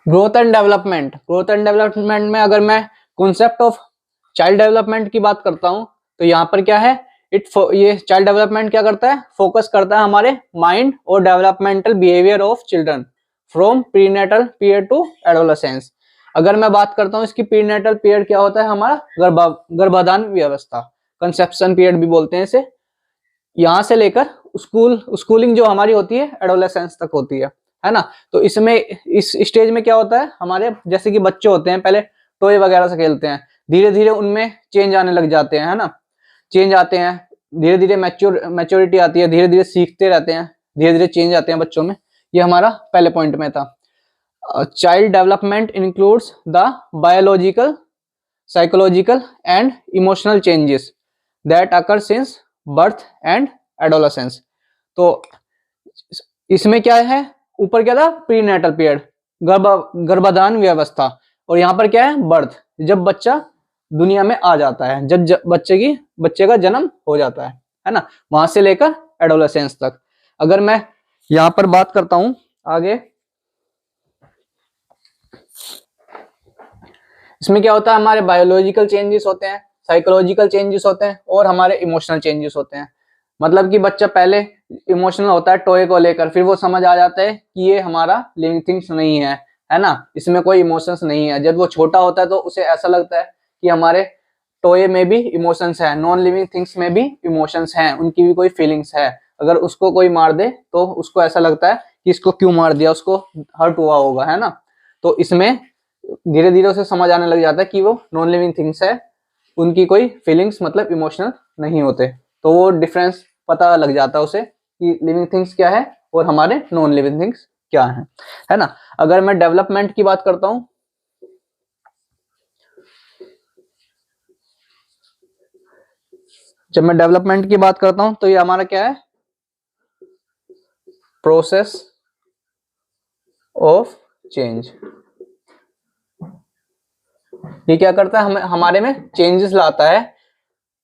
Growth and development में अगर मैं कॉन्सेप्ट ऑफ चाइल्ड डेवलपमेंट की बात करता हूं तो यहाँ पर क्या है, ये चाइल्ड डेवलपमेंट क्या करता है, फोकस करता है हमारे माइंड और developmental behaviour of children from prenatal period to adolescence. अगर मैं बात करता हूँ इसकी प्रीनेटल पीरियड क्या होता है, हमारा गर्भाधान व्यवस्था, कंसेप्शन पीरियड भी बोलते हैं इसे, यहाँ से लेकर स्कूलिंग जो हमारी होती है एडोलेसेंस तक होती है ना। तो इसमें इस स्टेज में क्या होता है, हमारे जैसे कि बच्चे होते हैं पहले टॉय वगैरह से खेलते हैं, धीरे धीरे उनमें चेंज आने लग जाते हैं, है ना, चेंज आते हैं, धीरे धीरे मैच्योरिटी आती है, धीरे धीरे सीखते रहते हैं, धीरे धीरे चेंज आते हैं बच्चों में। ये हमारा पहले पॉइंट में था। Child development includes the biological, psychological and emotional changes that occur since birth and adolescence. तो इसमें क्या है, ऊपर क्या था प्रीनेटल पीरियड, गर्भाधान व्यवस्था, और यहाँ पर क्या है बर्थ, जब बच्चा दुनिया में आ जाता है, जब बच्चे का जन्म हो जाता है ना, वहां से लेकर एडोलेसेंस तक। अगर मैं यहाँ पर बात करता हूं आगे, इसमें क्या होता है, हमारे बायोलॉजिकल चेंजेस होते हैं, साइकोलॉजिकल चेंजेस होते हैं और हमारे इमोशनल चेंजेस होते हैं। मतलब कि बच्चा पहले इमोशनल होता है टॉय को लेकर, फिर वो समझ आ जाता है कि ये हमारा लिविंग थिंग्स नहीं है ना, इसमें कोई इमोशंस नहीं है। जब वो छोटा होता है तो उसे ऐसा लगता है कि हमारे टॉय में भी इमोशंस है, नॉन लिविंग थिंग्स में भी इमोशंस हैं, उनकी भी कोई फीलिंग्स है। अगर उसको कोई मार दे तो उसको ऐसा लगता है कि इसको क्यों मार दिया, उसको हर्ट हुआ होगा, है ना। तो इसमें धीरे धीरे उसे समझ आने लग जाता है कि वो नॉन लिविंग थिंग्स है, उनकी कोई फीलिंग्स मतलब इमोशनल नहीं होते। तो वो डिफरेंस पता लग जाता है उसे कि लिविंग थिंग्स क्या है और हमारे नॉन लिविंग थिंग्स क्या है ना। अगर मैं डेवलपमेंट की बात करता हूं, जब मैं डेवलपमेंट की बात करता हूं तो ये हमारा क्या है, प्रोसेस ऑफ चेंज। ये क्या करता है, हमारे में चेंजेस लाता है,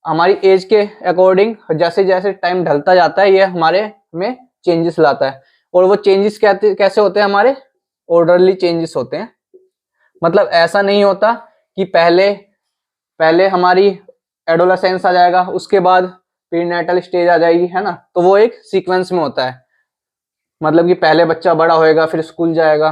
हमारी एज के अकॉर्डिंग, जैसे जैसे टाइम ढलता जाता है ये हमारे में चेंजेस लाता है। और वो चेंजेस कैसे होते हैं, हमारे ऑर्डरली चेंजेस होते हैं। मतलब ऐसा नहीं होता कि पहले पहले हमारी एडोलेसेंस आ जाएगा, उसके बाद प्रीनेटल स्टेज आ जाएगी, है ना। तो वो एक सीक्वेंस में होता है, मतलब कि पहले बच्चा बड़ा होएगा फिर स्कूल जाएगा।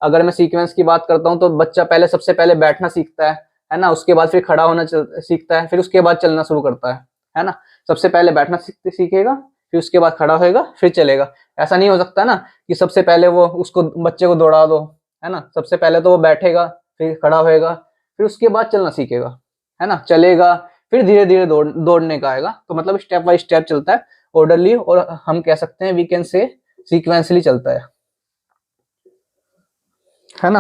अगर मैं सीक्वेंस की बात करता हूँ तो बच्चा पहले सबसे पहले बैठना सीखता है ना, उसके बाद फिर खड़ा होना सीखता है, फिर उसके बाद चलना शुरू करता है ना। सबसे पहले बैठना सीखेगा, फिर उसके बाद खड़ा होएगा, फिर चलेगा। ऐसा नहीं हो सकता ना कि सबसे पहले वो उसको बच्चे को दौड़ा दो, है ना। सबसे पहले तो वो बैठेगा, फिर खड़ा होएगा, फिर उसके बाद चलना सीखेगा, है ना, चलेगा, फिर धीरे धीरे दौड़ने का आएगा। तो मतलब स्टेप बाय स्टेप चलता है, ऑर्डरली, और हम कह सकते हैं वी कैन से सीक्वेंसली चलता है ना।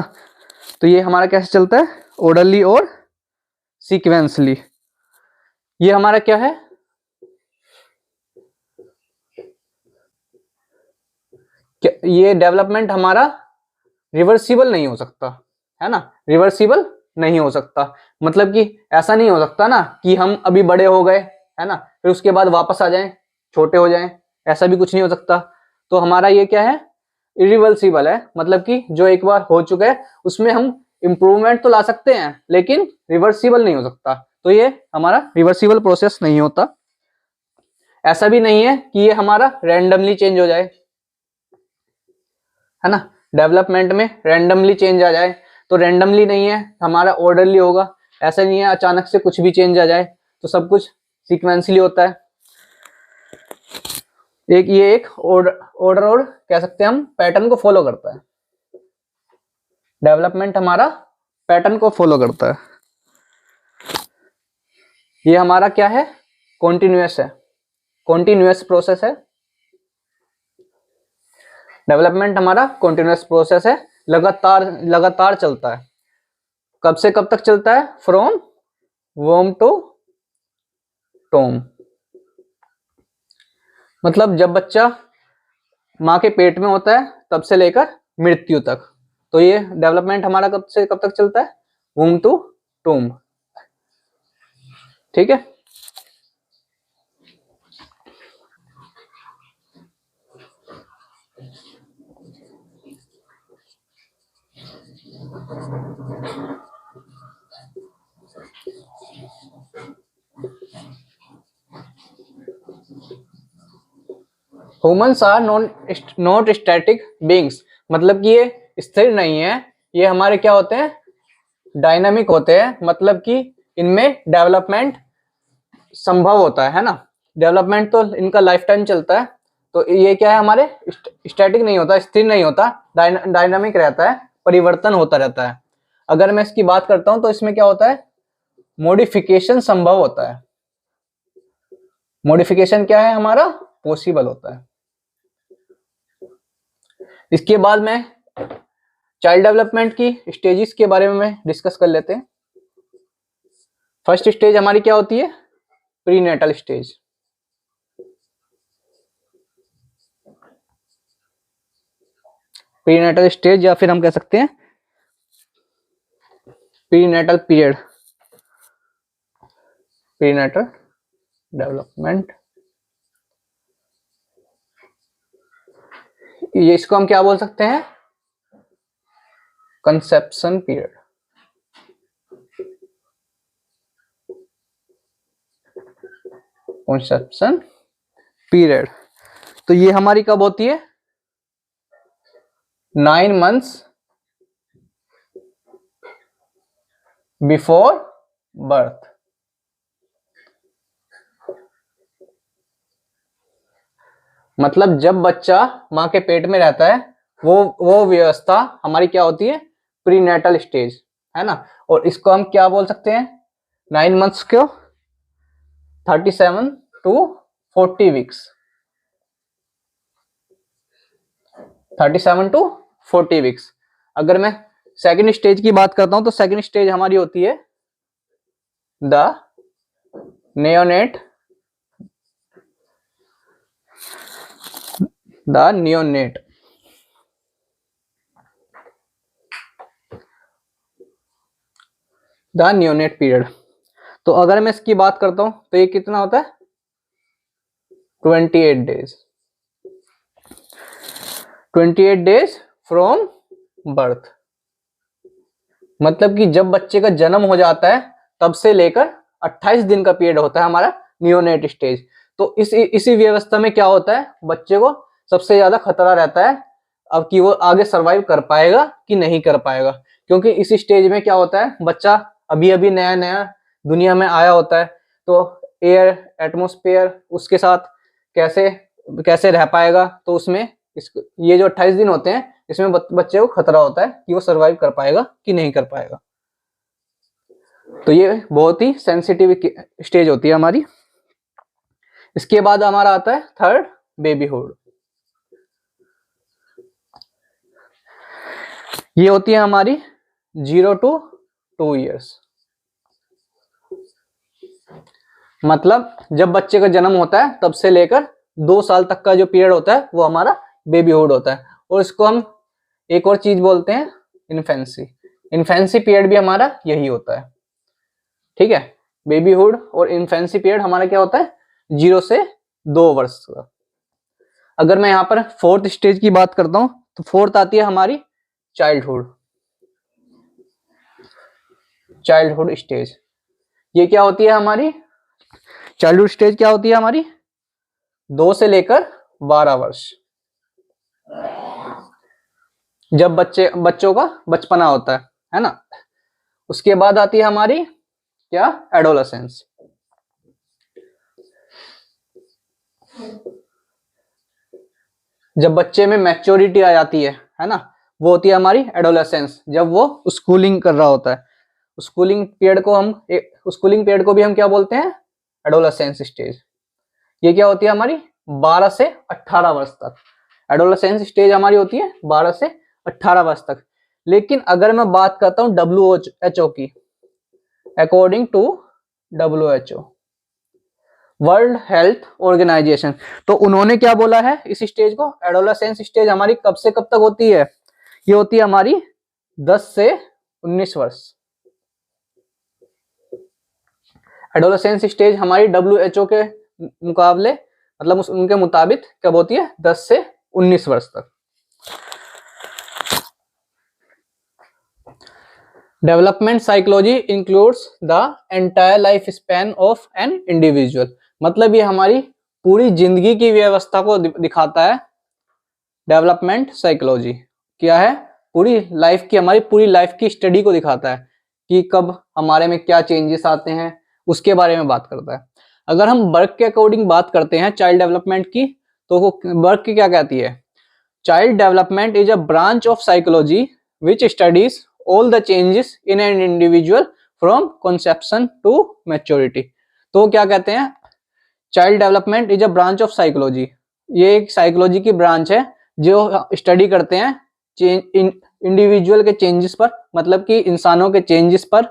तो ये हमारा कैसे चलता है, ऑर्डरली और सीक्वेंसली। ये हमारा क्या है, ये डेवलपमेंट हमारा रिवर्सिबल नहीं हो सकता, है ना, रिवर्सिबल नहीं हो सकता। मतलब कि ऐसा नहीं हो सकता ना कि हम अभी बड़े हो गए, है ना, फिर उसके बाद वापस आ जाएं, छोटे हो जाएं, ऐसा भी कुछ नहीं हो सकता। तो हमारा ये क्या है, इरिवर्सिबल है। मतलब कि जो एक बार हो चुका है उसमें हम इंप्रूवमेंट तो ला सकते हैं लेकिन रिवर्सिबल नहीं हो सकता। तो ये हमारा रिवर्सिबल प्रोसेस नहीं होता। ऐसा भी नहीं है कि ये हमारा रैंडमली चेंज हो जाए, है ना। डेवलपमेंट में रैंडमली चेंज आ जाए तो रैंडमली नहीं है, हमारा ऑर्डरली होगा। ऐसा नहीं है अचानक से कुछ भी चेंज आ जाए, तो सब कुछ सीक्वेंसली होता है। ये एक ऑर्डर और कह सकते हैं हम, पैटर्न को फॉलो करता है। डेवलपमेंट हमारा पैटर्न को फॉलो करता है। ये हमारा क्या है, कॉन्टिन्यूअस है, कॉन्टिन्यूअस प्रोसेस है। डेवलपमेंट हमारा कॉन्टिन्यूअस प्रोसेस है, लगातार लगातार चलता है। कब से कब तक चलता है, फ्रॉम वोम टू टोम। मतलब जब बच्चा माँ के पेट में होता है तब से लेकर मृत्यु तक। तो ये डेवलपमेंट हमारा कब से कब तक चलता है, वूम टू टूम। ठीक है। Humans are not static beings, मतलब कि ये स्थिर नहीं है, ये हमारे क्या होते हैं, डायनामिक होते हैं, मतलब कि इनमें डेवलपमेंट संभव होता है ना। डेवलपमेंट तो इनका लाइफ टाइम चलता है, तो ये क्या है, हमारे स्टैटिक नहीं होता, स्थिर नहीं होता, डायनामिक रहता है, परिवर्तन होता रहता है। अगर मैं इसकी बात करता हूं तो इसमें क्या होता है, मॉडिफिकेशन संभव होता है। मॉडिफिकेशन क्या है हमारा, पॉसिबल होता है। इसके बाद में चाइल्ड डेवलपमेंट की स्टेजेस के बारे में डिस्कस कर लेते हैं। फर्स्ट स्टेज हमारी क्या होती है, प्रीनेटल स्टेज। प्रीनेटल स्टेज या फिर हम कह सकते हैं प्रीनेटल पीरियड, प्रीनेटल डेवलपमेंट, ये इसको हम क्या बोल सकते हैं, कंसेप्शन पीरियड। कंसेप्शन पीरियड, तो ये हमारी कब होती है, 9 months बिफोर बर्थ। मतलब जब बच्चा माँ के पेट में रहता है, वो व्यवस्था हमारी क्या होती है, प्रीनेटल स्टेज, है ना। और इसको हम क्या बोल सकते हैं, 9 months क्यों, 37 to 40 वीक्स, 37 to 40 वीक्स। अगर मैं सेकंड स्टेज की बात करता हूं तो सेकंड स्टेज हमारी होती है the neonate, the neonate. The neonate period, तो अगर मैं इसकी बात करता हूं तो ये कितना होता है, 28 डेज, 28 डेज फ्रॉम बर्थ। मतलब कि जब बच्चे का जन्म हो जाता है तब से लेकर 28 दिन का पीरियड होता है हमारा नियोनेट स्टेज। तो इसी व्यवस्था में क्या होता है, बच्चे को सबसे ज्यादा खतरा रहता है अब कि वो आगे सरवाइव कर पाएगा कि नहीं कर पाएगा। क्योंकि इस स्टेज में क्या होता है, बच्चा अभी अभी नया नया दुनिया में आया होता है, तो एयर एटमॉस्फेयर उसके साथ कैसे कैसे रह पाएगा, तो उसमें ये जो 28 दिन होते हैं इसमें बच्चे को खतरा होता है कि वो सरवाइव कर पाएगा कि नहीं कर पाएगा। तो ये बहुत ही सेंसिटिव स्टेज होती है हमारी। इसके बाद हमारा आता है थर्ड, बेबीहुड। ये होती है हमारी 0 to 2 years। मतलब जब बच्चे का जन्म होता है तब से लेकर 2 साल तक का जो पीरियड होता है वो हमारा बेबीहुड होता है। और इसको हम एक और चीज बोलते हैं इन्फेंसी। इन्फेंसी पीरियड भी हमारा यही होता है, ठीक है। बेबीहुड और इन्फेंसी पीरियड हमारा क्या होता है, 0 से 2 वर्ष का। अगर मैं यहाँ पर फोर्थ स्टेज की बात करता हूं तो फोर्थ आती है हमारी चाइल्डहुड। चाइल्डहुड स्टेज, ये क्या होती है हमारी, चाइल्डहुड स्टेज क्या होती है हमारी, 2 से लेकर 12 वर्ष, जब बच्चों का बचपना होता है ना। उसके बाद आती है हमारी क्या, एडोलेसेंस। जब बच्चे में मैच्योरिटी आ जाती है ना, वो होती है हमारी एडोलेसेंस, जब वो स्कूलिंग कर रहा होता है। स्कूलिंग पीरियड को भी हम क्या बोलते हैं, एडोलेसेंस स्टेज। ये क्या होती है हमारी 12 से 18 वर्ष तक। एडोलेसेंस स्टेज हमारी होती है 12 से 18 वर्ष तक। लेकिन अगर मैं बात करता हूं WHO की, according to WHO, world health organisation, तो उन्होंने क्या बोला है इस स्टेज को, एडोलेसेंस स्टेज हमारी कब से कब तक होती है, ये होती है हमारी 10 से 19 वर्ष। एडोलेसेंस स्टेज हमारी WHO के मुकाबले, मतलब उनके मुताबिक कब होती है, 10 से 19 वर्ष तक। Development psychology includes the entire life span of an individual, मतलब ये हमारी पूरी जिंदगी की व्यवस्था को दिखाता है। डेवलपमेंट साइकोलॉजी क्या है, पूरी लाइफ की, हमारी पूरी लाइफ की स्टडी को दिखाता है कि कब हमारे में क्या चेंजेस आते हैं, उसके बारे में बात करता है। अगर हम बर्क के अकॉर्डिंग बात करते हैं चाइल्ड डेवलपमेंट की, तो वो बर्क की क्या कहती है, child development is a branch of psychology which studies all the changes in an individual from conception to maturity. तो क्या कहते हैं, child development is a branch of psychology, ये एक साइकोलॉजी की ब्रांच है जो स्टडी करते हैं इंडिविजुअल के चेंजेस पर, मतलब कि इंसानों के चेंजेस पर,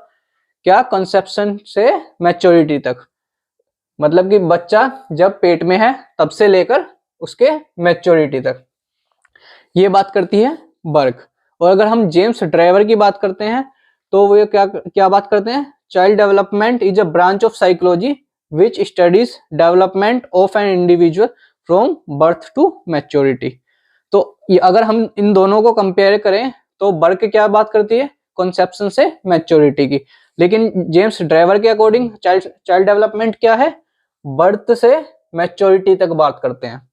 क्या, कंसेप्शन से मैच्योरिटी तक, मतलब कि बच्चा जब पेट में है तब से लेकर उसके मैच्योरिटी तक, ये बात करती है बर्क। और अगर हम जेम्स ड्राइवर की बात करते हैं तो वो क्या क्या बात करते हैं, child development is a branch of psychology which studies development of an individual from birth to maturity. तो अगर हम इन दोनों को कंपेयर करें तो बर्क क्या बात करती है, कॉन्सेप्शन से मैच्योरिटी की, लेकिन जेम्स ड्राइवर के अकॉर्डिंग चाइल्ड डेवलपमेंट क्या है, बर्थ से मैच्योरिटी तक बात करते हैं।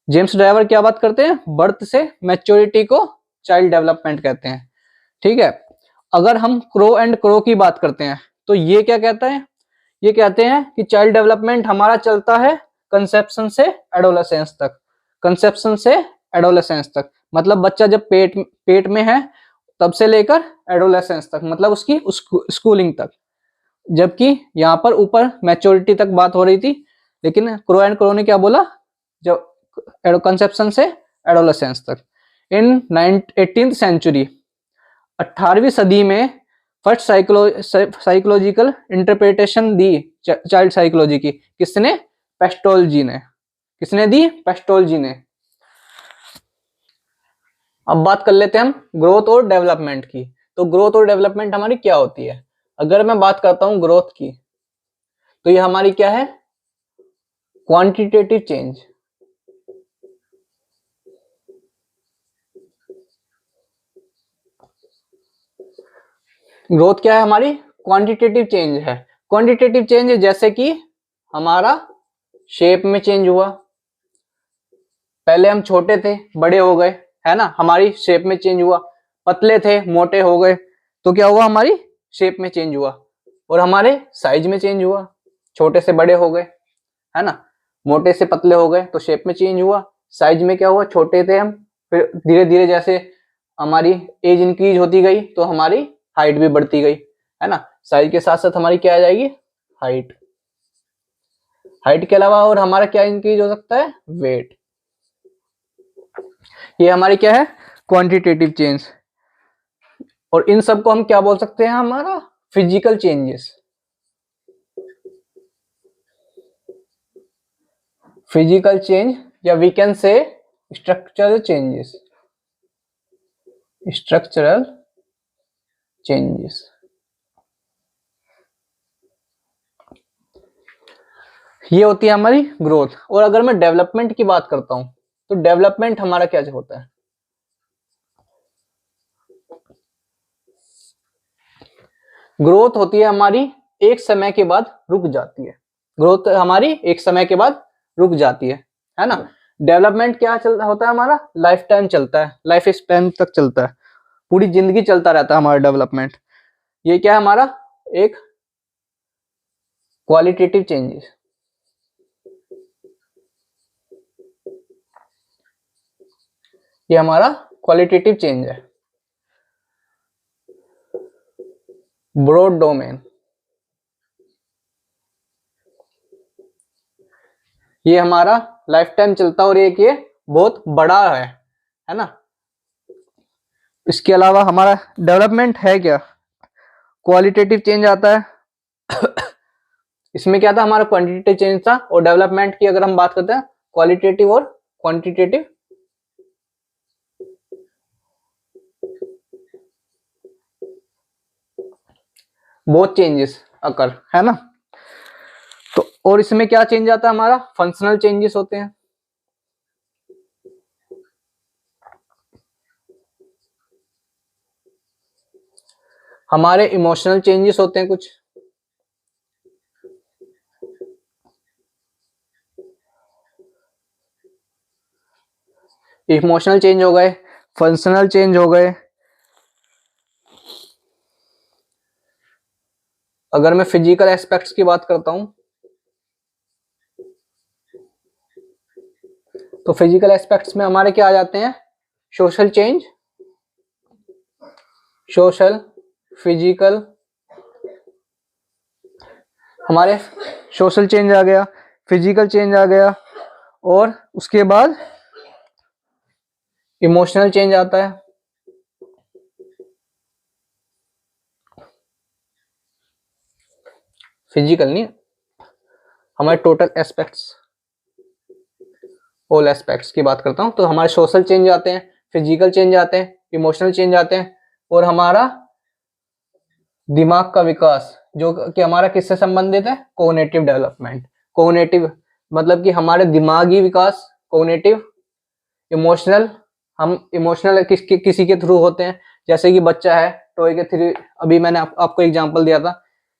जेम्स ड्राइवर क्या बात करते हैं, बर्थ से मैच्योरिटी को चाइल्ड डेवलपमेंट कहते हैं। ठीक है, अगर हम क्रो एंड क्रो की बात करते हैं तो ये क्या कहता है, ये कहते हैं कि चाइल्ड डेवलपमेंट हमारा चलता है कंसेप्शन से एडोलेसेंस तक, कंसेप्शन से एडोलेसेंस तक, मतलब बच्चा जब पेट में है तब से लेकर एडोलेसेंस तक, मतलब उसकी स्कूलिंग तक, जबकि यहाँ पर ऊपर मैच्योरिटी तक बात हो रही थी। लेकिन क्रो एंड क्रो ने क्या बोला, जब कंसेप्शन से एडोलेसेंस तक। इन 18th सेंचुरी, 18वीं सदी में फर्स्ट साइकोलॉजिकल इंटरप्रिटेशन दी चाइल्ड साइकोलॉजी की, किसने, पेस्टोलजी ने, किसने दी, पेस्टोलजी ने। अब बात कर लेते हैं हम ग्रोथ और डेवलपमेंट की। तो ग्रोथ और डेवलपमेंट हमारी क्या होती है, अगर मैं बात करता हूं ग्रोथ की, तो ये हमारी क्या है, क्वांटिटेटिव चेंज। ग्रोथ क्या है हमारी, क्वांटिटेटिव चेंज है। क्वांटिटेटिव चेंज जैसे कि हमारा शेप में चेंज हुआ, पहले हम छोटे थे बड़े हो गए, है ना, हमारी शेप में चेंज हुआ, पतले थे मोटे हो गए, तो क्या हुआ, हमारी शेप में चेंज हुआ, और हमारे साइज में चेंज हुआ, छोटे से बड़े हो गए, है ना, मोटे से पतले हो गए तो शेप में चेंज हुआ, साइज में क्या हुआ, छोटे थे हम, फिर धीरे धीरे जैसे हमारी एज इंक्रीज होती गई तो हमारी हाइट भी बढ़ती गई, है ना, साइज के साथ साथ हमारी क्या आ जाएगी, हाइट। हाइट के अलावा और हमारा क्या इंक्रीज हो सकता है, वेट। ये हमारी क्या है, क्वांटिटेटिव चेंज। और इन सब को हम क्या बोल सकते हैं, हमारा फिजिकल चेंजेस, फिजिकल चेंज, या we can say structural changes, structural changes. ये होती है हमारी ग्रोथ। और अगर मैं डेवलपमेंट की बात करता हूं तो डेवलपमेंट हमारा क्या होता है, ग्रोथ होती है हमारी एक समय के बाद रुक जाती है, ग्रोथ हमारी एक समय के बाद रुक जाती है ना। डेवलपमेंट क्या चलता होता है, हमारा लाइफ टाइम चलता है, लाइफ स्पैन तक चलता है, पूरी जिंदगी चलता रहता है हमारा डेवलपमेंट। ये क्या है हमारा, एक क्वालिटेटिव चेंजेस, ये हमारा क्वालिटेटिव चेंज है। ब्रॉड डोमेन, ये हमारा लाइफ टाइम चलता है और एक ये बहुत बड़ा है ना। इसके अलावा हमारा डेवलपमेंट है क्या, क्वालिटेटिव चेंज आता है इसमें क्या था, हमारा क्वांटिटेटिव चेंज था, और डेवलपमेंट की अगर हम बात करते हैं क्वालिटेटिव और क्वांटिटेटिव, बहुत चेंजेस अकर, है ना। तो और इसमें क्या चेंज आता है, हमारा फंक्शनल चेंजेस होते हैं। हमारे इमोशनल चेंजेस होते हैं कुछ, इमोशनल चेंज हो गए, फंक्शनल चेंज हो गए। अगर मैं फिजिकल एस्पेक्ट्स की बात करता हूं तो फिजिकल एस्पेक्ट्स में हमारे क्या आ जाते हैं, सोशल चेंज, सोशल, फिजिकल, हमारे सोशल चेंज आ गया, फिजिकल चेंज आ गया, और उसके बाद इमोशनल चेंज आता है। फिजिकल नहीं, हमारे टोटल एस्पेक्ट्स, ऑल एस्पेक्ट्स की बात करता हूं तो हमारे सोशल चेंज आते हैं, फिजिकल चेंज आते हैं, इमोशनल चेंज आते हैं, और हमारा दिमाग का विकास जो कि हमारा किससे संबंधित है, कोग्निटिव डेवलपमेंट। कोग्निटिव मतलब कि हमारे दिमागी विकास, कोग्निटिव, इमोशनल, हम इमोशनल किसी के थ्रू होते हैं, जैसे कि बच्चा है टॉय के थ्रू, अभी मैंने आपको एग्जांपल दिया था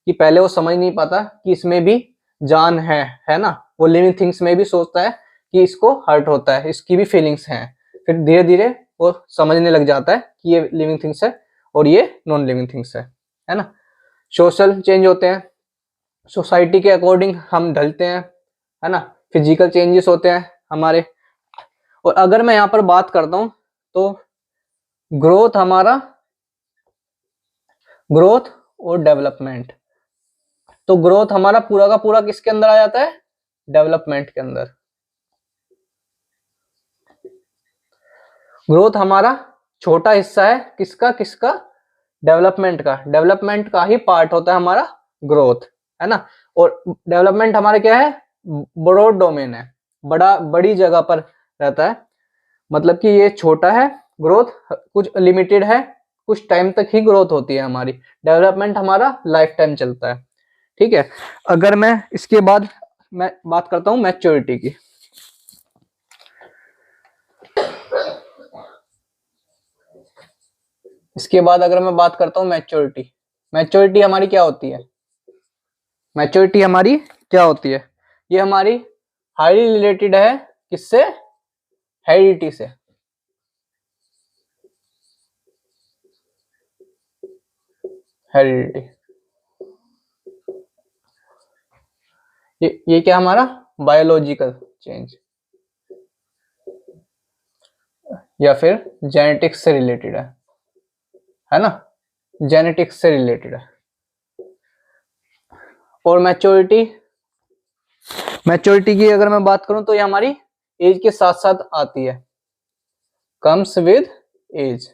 कि पहले वो समझ नहीं पाता कि इसमें भी जान है ना, वो लिविंग थिंग्स में भी सोचता है कि इसको हर्ट होता है, इसकी भी फीलिंग्स हैं, फिर धीरे धीरे वो समझने लग जाता है कि ये लिविंग थिंग्स है और ये नॉन लिविंग थिंग्स है ना। सोशल चेंज होते हैं, सोसाइटी के अकॉर्डिंग हम ढलते हैं, है ना। फिजिकल चेंजेस होते हैं हमारे। और अगर मैं यहाँ पर बात करता हूं तो ग्रोथ, हमारा ग्रोथ और डेवलपमेंट, तो ग्रोथ हमारा पूरा का पूरा किसके अंदर आ जाता है, डेवलपमेंट के अंदर। ग्रोथ हमारा छोटा हिस्सा है किसका किसका, डेवलपमेंट का। डेवलपमेंट का ही पार्ट होता है हमारा ग्रोथ, है ना। और डेवलपमेंट हमारे क्या है, ब्रॉड डोमेन है, बड़ी जगह पर रहता है, मतलब कि ये छोटा है, ग्रोथ कुछ लिमिटेड है, कुछ टाइम तक ही ग्रोथ होती है हमारी। डेवलपमेंट हमारा लाइफ टाइम चलता है, ठीक है। अगर मैं इसके बाद मैं बात करता हूं मैच्योरिटी की, इसके बाद अगर मैं बात करता हूं मैच्योरिटी, मैच्योरिटी हमारी क्या होती है, मैच्योरिटी हमारी क्या होती है, ये हमारी हाईली रिलेटेड है किससे, हेरिडिटी से। हेरिडिटी, ये क्या हमारा बायोलॉजिकल चेंज या फिर जेनेटिक्स से रिलेटेड है ना, जेनेटिक्स से रिलेटेड है। और मैच्योरिटी, मैच्योरिटी की अगर मैं बात करूं तो ये हमारी एज के साथ साथ आती है, कम्स विद एज।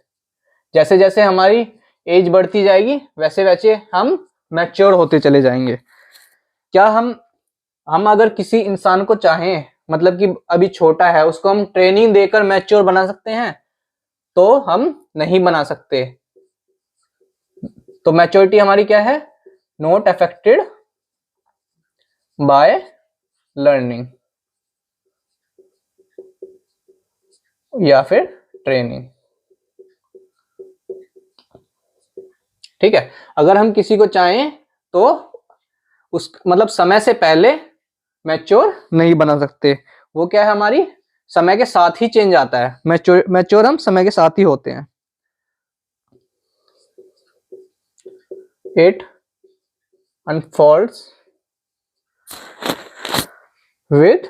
जैसे जैसे हमारी एज बढ़ती जाएगी वैसे वैसे हम मैच्योर होते चले जाएंगे। क्या हम अगर किसी इंसान को चाहें, मतलब कि अभी छोटा है, उसको हम ट्रेनिंग देकर मैच्योर बना सकते हैं, तो हम नहीं बना सकते। तो मैच्योरिटी हमारी क्या है, नॉट अफेक्टेड बाय लर्निंग या फिर ट्रेनिंग, ठीक है। अगर हम किसी को चाहें तो उस मतलब समय से पहले मैच्योर नहीं बना सकते, वो क्या है हमारी समय के साथ ही चेंज आता है। मैच्योर हम समय के साथ ही होते हैं। इट अनफोल्ड्स विद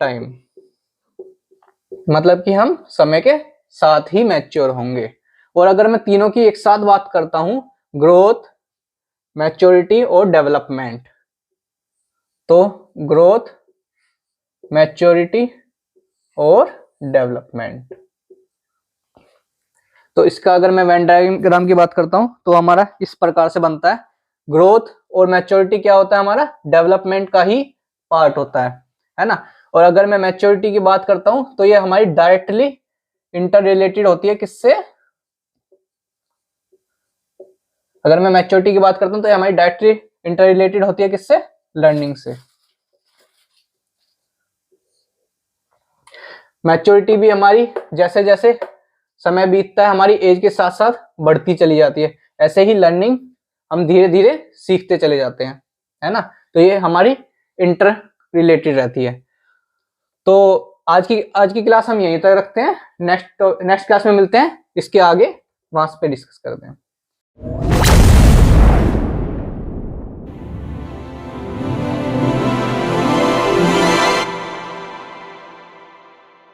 टाइम, मतलब कि हम समय के साथ ही मैच्योर होंगे। और अगर मैं तीनों की एक साथ बात करता हूं, ग्रोथ, मैच्योरिटी और डेवलपमेंट, तो ग्रोथ, मैच्योरिटी और डेवलपमेंट, तो इसका अगर मैं वेन डायग्राम की बात करता हूं तो हमारा इस प्रकार से बनता है। ग्रोथ और मैच्योरिटी क्या होता है हमारा, डेवलपमेंट का ही पार्ट होता है ना। और अगर मैं मैच्योरिटी की बात करता हूं तो ये हमारी डायरेक्टली इंटर रिलेटेड होती है किससे, अगर मैं मैच्योरिटी की बात करता हूं तो ये हमारी डायरेक्टली इंटर रिलेटेड होती है किससे, लर्निंग से। मैच्योरिटी भी हमारी जैसे जैसे समय बीतता है हमारी एज के साथ साथ बढ़ती चली जाती है। ऐसे ही लर्निंग हम धीरे धीरे सीखते चले जाते हैं, है ना। तो ये हमारी इंटर रिलेटेड रहती है। तो आज की क्लास हम यहीं तक रखते हैं। नेक्स्ट क्लास में मिलते हैं, इसके आगे वहां पे डिस्कस करते हैं।